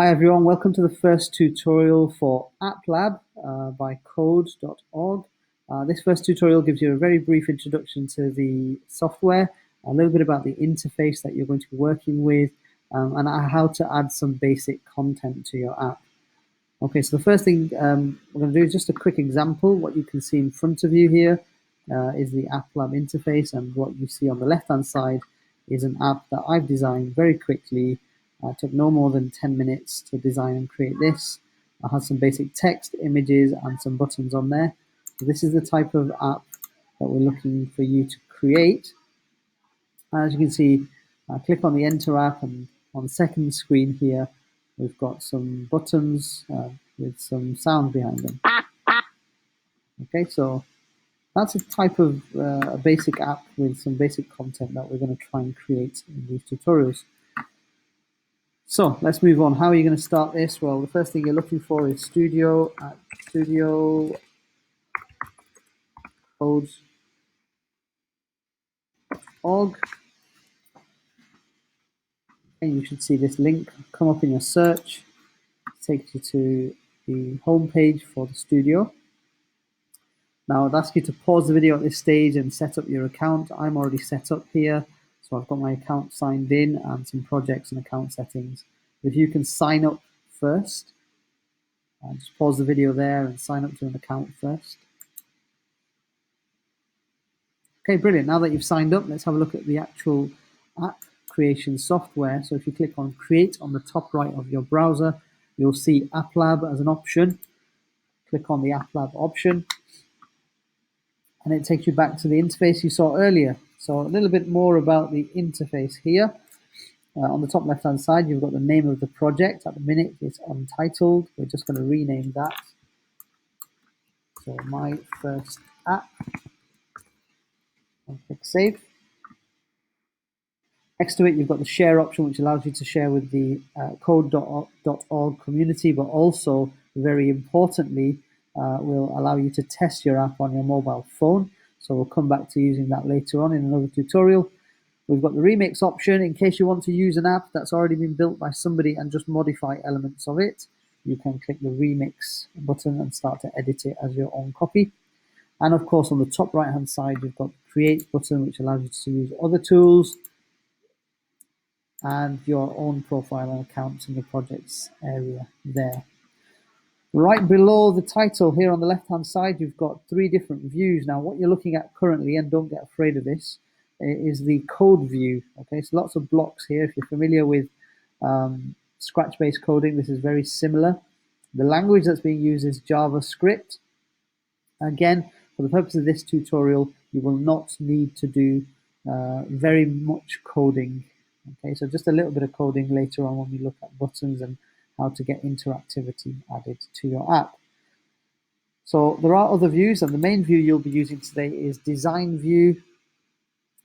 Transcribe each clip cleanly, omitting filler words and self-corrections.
Hi everyone, welcome to the first tutorial for AppLab by code.org. This first tutorial gives you a very brief introduction to the software, a little bit about the interface that you're going to be working with, and how to add some basic content to your app. Okay, so the first thing we're going to do is just a quick example. What you can see in front of you here is the AppLab interface, and what you see on the left-hand side is an app that I've designed very quickly. It took no more than 10 minutes to design and create this. I had some basic text, images, and some buttons on there. So this is the type of app that we're looking for you to create. As you can see, click on the Enter app, and on the second screen here, we've got some buttons with some sound behind them. Okay, so that's a type of a basic app with some basic content that we're going to try and create in these tutorials. So let's move on. How are you going to start this? Well, the first thing you're looking for is Studio at Studio Codes.org. And you should see this link come up in your search. It takes you to the home page for the studio. Now I'd ask you to pause the video at this stage and set up your account. I'm already set up here, so I've got my account signed in and some projects and account settings. If you can sign up first, just pause the video there and sign up to an account first. Okay, brilliant. Now that you've signed up, let's have a look at the actual app creation software. So if you click on Create on the top right of your browser, you'll see AppLab as an option. Click on the AppLab option, and it takes you back to the interface you saw earlier. So a little bit more about the interface here. On the top left-hand side, you've got the name of the project. At the minute, it's untitled. We're just going to rename that. So My First App. And click Save. Next to it, you've got the share option, which allows you to share with the code.org community, but also, very importantly, will allow you to test your app on your mobile phone. So we'll come back to using that later on in another tutorial. We've got the remix option. In case you want to use an app that's already been built by somebody and just modify elements of it, you can click the remix button and start to edit it as your own copy. And of course, on the top right-hand side, you've got the create button, which allows you to use other tools and your own profile and accounts in the projects area there. Right below the title here on the left-hand side, you've got three different views. Now, what you're looking at currently, and don't get afraid of this, is the code view. Okay, so lots of blocks here. If you're familiar with Scratch-based coding, this is very similar. The language that's being used is JavaScript. Again, for the purpose of this tutorial, you will not need to do very much coding. Okay, so just a little bit of coding later on when we look at buttons and how to get interactivity added to your app. So there are other views, and the main view you'll be using today is Design View.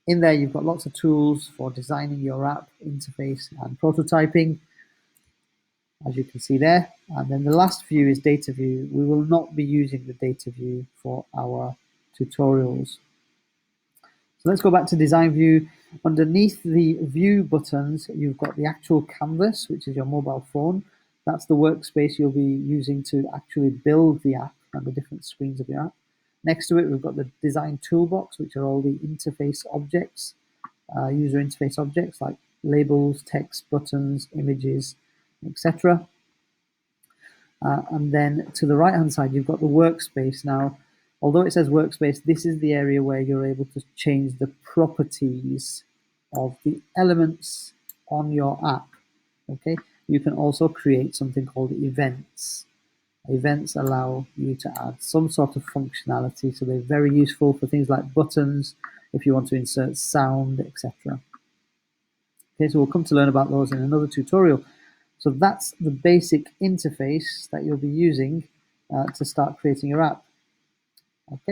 In there, you've got lots of tools for designing your app, interface, and prototyping, as you can see there. And then the last view is Data View. We will not be using the Data View for our tutorials. So let's go back to Design View. Underneath the View buttons, you've got the actual canvas, which is your mobile phone. That's the workspace you'll be using to actually build the app and the different screens of your app. Next to it, we've got the Design Toolbox, which are all the interface objects, user interface objects like labels, text, buttons, images, etc. And then to the right-hand side, you've got the workspace. Now, although it says workspace, this is the area where you're able to change the properties of the elements on your app. Okay, you can also create something called events. Events allow you to add some sort of functionality, so they're very useful for things like buttons, if you want to insert sound, etc. Okay, so we'll come to learn about those in another tutorial. So that's the basic interface that you'll be using to start creating your app.